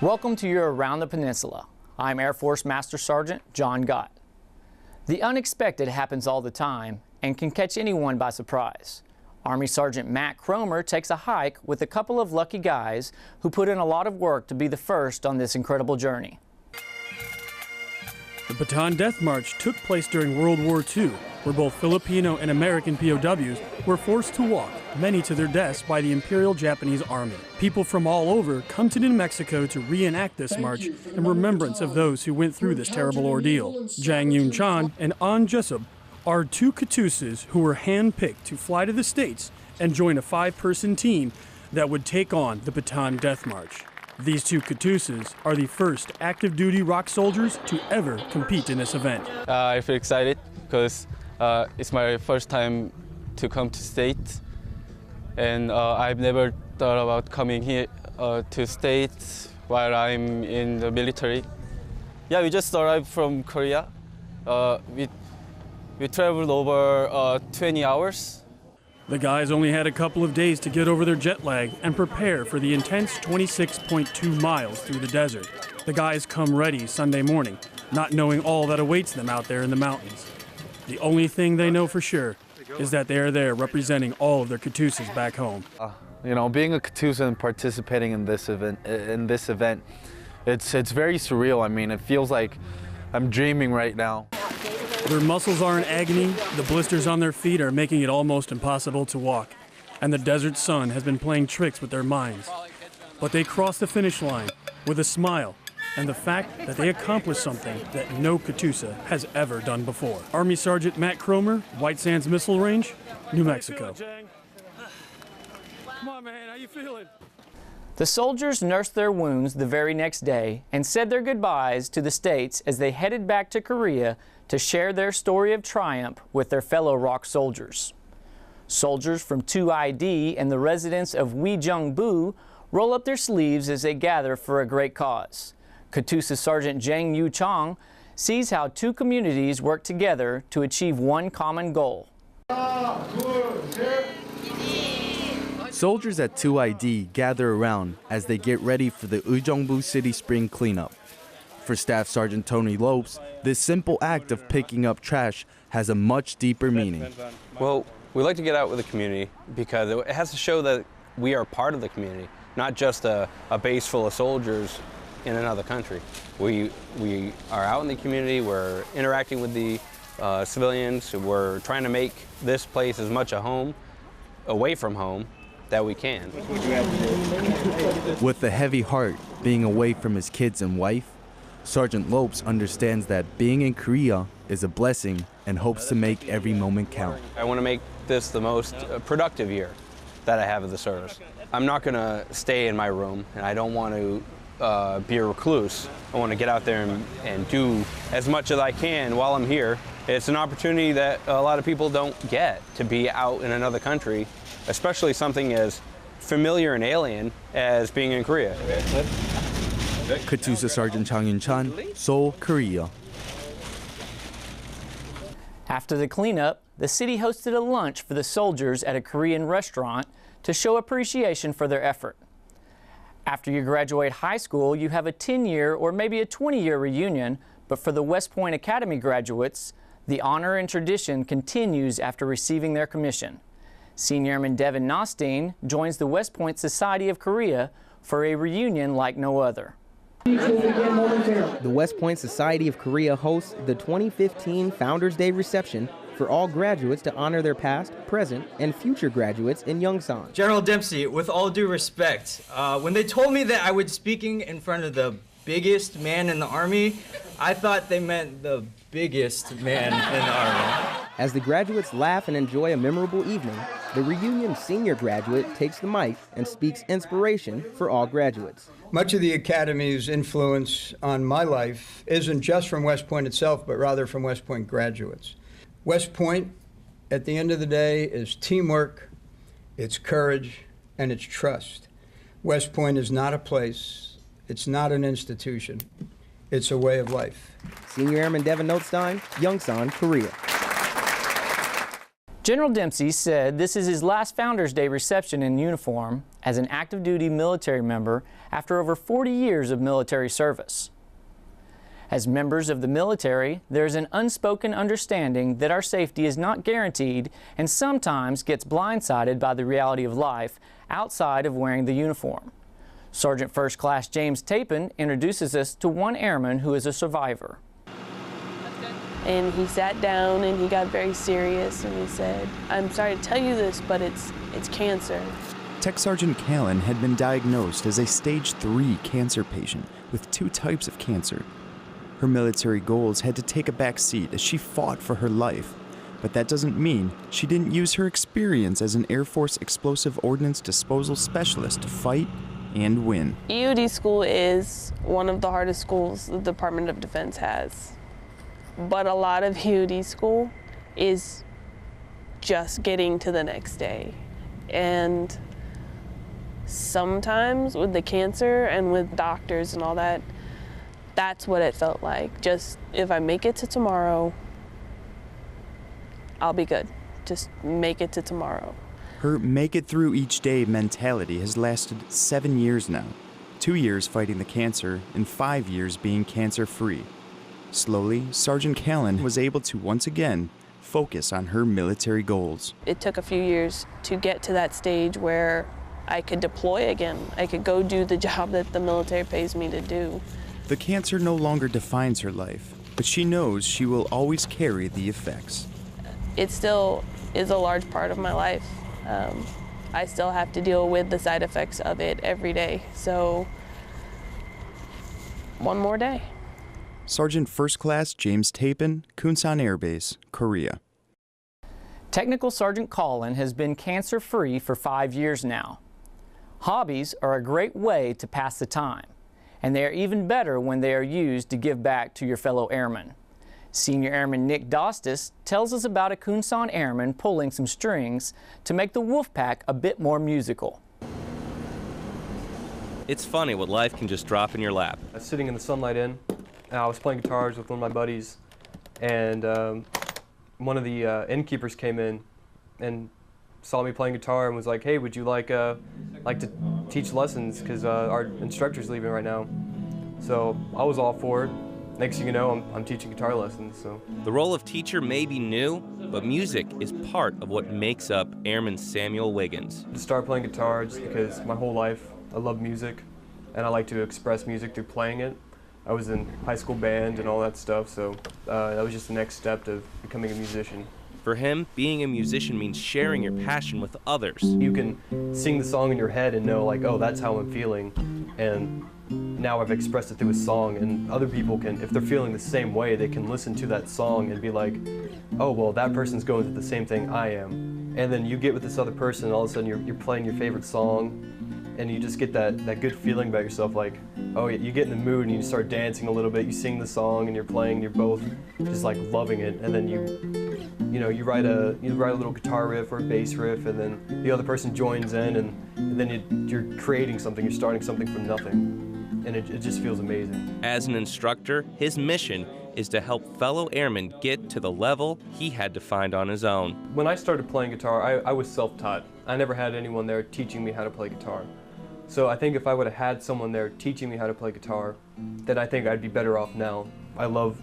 Welcome to your Around the Peninsula. I'm Air Force Master Sergeant John Gott. The unexpected happens all the time and can catch anyone by surprise. Army Sergeant Matt Krohmer takes a hike with a couple of lucky guys who put in a lot of work to be the first on this incredible journey. The Bataan Death March took place during World War II, where both Filipino and American POWs were forced to walk, many to their deaths by the Imperial Japanese Army. People from all over come to New Mexico to reenact this march in remembrance of those who went through this terrible ordeal. Jang, YoonChan and Jisub are two Katusas who were handpicked to fly to the States and join a 5-person team that would take on the Bataan Death March. These two Katusas are the first active-duty ROK soldiers to ever compete in this event. I feel excited because it's my first time to come to States, and I've never thought about coming here to States while I'm in the military. Yeah, we just arrived from Korea. We traveled over 20 hours. The guys only had a couple of days to get over their jet lag and prepare for the intense 26.2 miles through the desert. The guys come ready Sunday morning, not knowing all that awaits them out there in the mountains. The only thing they know for sure is that they are there representing all of their Katusas back home. You know, being a Katusa and participating in this event, it's very surreal. I mean, it feels like I'm dreaming right now. Their muscles are in agony, the blisters on their feet are making it almost impossible to walk, and the desert sun has been playing tricks with their minds. But they cross the finish line with a smile and the fact that they accomplished something that no Katusa has ever done before. Army Sergeant Matt Krohmer, White Sands Missile Range, New Mexico. Come on, man, how you feeling? The soldiers nursed their wounds the very next day and said their goodbyes to the States as they headed back to Korea to share their story of triumph with their fellow ROK soldiers. Soldiers from 2ID and the residents of Wiggins roll up their sleeves as they gather for a great cause. Katusa Sergeant Jang YoonChan sees how two communities work together to achieve one common goal. Soldiers at 2ID gather around as they get ready for the Ujeongbu City Spring cleanup. For Staff Sergeant Tony Lopes, this simple act of picking up trash has a much deeper meaning. Well, we like to get out with the community because it has to show that we are part of the community, not just a base full of soldiers in another country. We are out in the community, we're interacting with the civilians, we're trying to make this place as much a home, away from home, that we can. With a heavy heart being away from his kids and wife, Sergeant Lopes understands that being in Korea is a blessing and hopes to make every moment count. I want to make this the most productive year that I have of the service. I'm not going to stay in my room, and I don't want to be a recluse. I want to get out there and do as much as I can while I'm here. It's an opportunity that a lot of people don't get, to be out in another country, especially something as familiar and alien as being in Korea. Katusa Sergeant Jang YoonChan, Seoul, Korea. After the cleanup, the city hosted a lunch for the soldiers at a Korean restaurant to show appreciation for their effort. After you graduate high school, you have a 10-year or maybe a 20-year reunion, but for the West Point Academy graduates, the honor and tradition continues after receiving their commission. Senior Airman Devin Nothstine joins the West Point Society of Korea for a reunion like no other. The West Point Society of Korea hosts the 2015 Founders Day reception for all graduates to honor their past, present, and future graduates in YoonChan. General Dempsey, with all due respect, when they told me that I would be speaking in front of the biggest man in the Army, I thought they meant the biggest man in the Army. As the graduates laugh and enjoy a memorable evening, the reunion senior graduate takes the mic and speaks inspiration for all graduates. Much of the Academy's influence on my life isn't just from West Point itself, but rather from West Point graduates. West Point, at the end of the day, is teamwork, it's courage, and it's trust. West Point is not a place, it's not an institution, it's a way of life. Senior Airman Devin Nothstine, YoonChan, Korea. General Dempsey said this is his last Founders Day reception in uniform as an active duty military member after over 40 years of military service. As members of the military, there is an unspoken understanding that our safety is not guaranteed and sometimes gets blindsided by the reality of life outside of wearing the uniform. Sergeant First Class James Tapin introduces us to one airman who is a survivor. And he sat down and he got very serious and he said, "I'm sorry to tell you this, but it's cancer." Tech Sergeant Callen had been diagnosed as a stage 3 cancer patient with 2 types of cancer. Her military goals had to take a back seat as she fought for her life. But that doesn't mean she didn't use her experience as an Air Force explosive ordnance disposal specialist to fight and win. EOD school is one of the hardest schools the Department of Defense has. But a lot of EOD school is just getting to the next day. And sometimes with the cancer and with doctors and all that, that's what it felt like. Just, if I make it to tomorrow, I'll be good. Just make it to tomorrow. Her make it through each day mentality has lasted 7 years now. 2 years fighting the cancer and 5 years being cancer-free. Slowly, Sergeant Callen was able to once again focus on her military goals. It took a few years to get to that stage where I could deploy again. I could go do the job that the military pays me to do. The cancer no longer defines her life, but she knows she will always carry the effects. It still is a large part of my life. I still have to deal with the side effects of it every day. So, one more day. Sergeant First Class James Tapin, Kunsan Air Base, Korea. Technical Sergeant Callen has been cancer-free for 5 years now. Hobbies are a great way to pass the time, and they are even better when they are used to give back to your fellow airmen. Senior Airman Nick Dastas tells us about a Kunsan airman pulling some strings to make the Wolfpack a bit more musical. It's funny what life can just drop in your lap. I was sitting in the sunlight and I was playing guitars with one of my buddies, and one of the innkeepers came in and saw me playing guitar and was like, "Hey, would you like to teach lessons? Because our instructor's leaving right now." So I was all for it. Next thing you know, I'm teaching guitar lessons. So the role of teacher may be new, but music is part of what makes up Airman Samuel Wiggins. I started playing guitar just because my whole life I love music, and I like to express music through playing it. I was in high school band and all that stuff, so that was just the next step to becoming a musician. For him, being a musician means sharing your passion with others. You can sing the song in your head and know, like, oh, that's how I'm feeling, and now I've expressed it through a song, and other people can, if they're feeling the same way, they can listen to that song and be like, oh, well, that person's going through the same thing I am. And then you get with this other person, and all of a sudden you're playing your favorite song, and you just get that good feeling about yourself, like, oh, you get in the mood and you start dancing a little bit, you sing the song and you're playing, you're both just like loving it, and then you write a little guitar riff or a bass riff, and then the other person joins in, and then you're creating something, you're starting something from nothing, and it just feels amazing. As an instructor, his mission is to help fellow airmen get to the level he had to find on his own. When I started playing guitar, I was self-taught. I never had anyone there teaching me how to play guitar. So I think if I would have had someone there teaching me how to play guitar, then I think I'd be better off now. I love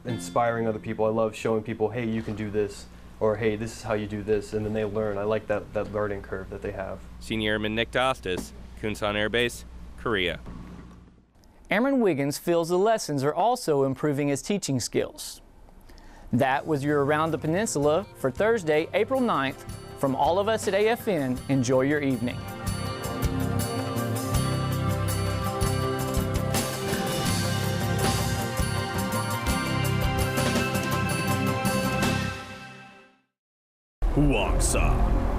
inspiring other people. I love showing people, hey, you can do this, or hey, this is how you do this, and then they learn. I like that learning curve that they have. Senior Airman Nick Dastas, Kunsan Air Base, Korea. Airman Wiggins feels the lessons are also improving his teaching skills. That was your Around the Peninsula for Thursday, April 9th. From all of us at AFN, enjoy your evening. Huangsa,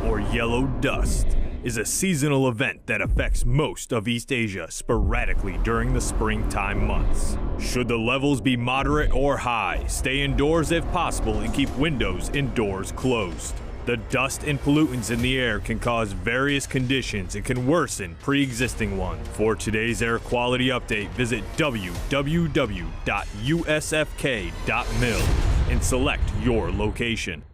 or yellow dust, is a seasonal event that affects most of East Asia sporadically during the springtime months. Should the levels be moderate or high, stay indoors if possible and keep windows and doors closed. The dust and pollutants in the air can cause various conditions and can worsen pre-existing ones. For today's air quality update, visit www.usfk.mil and select your location.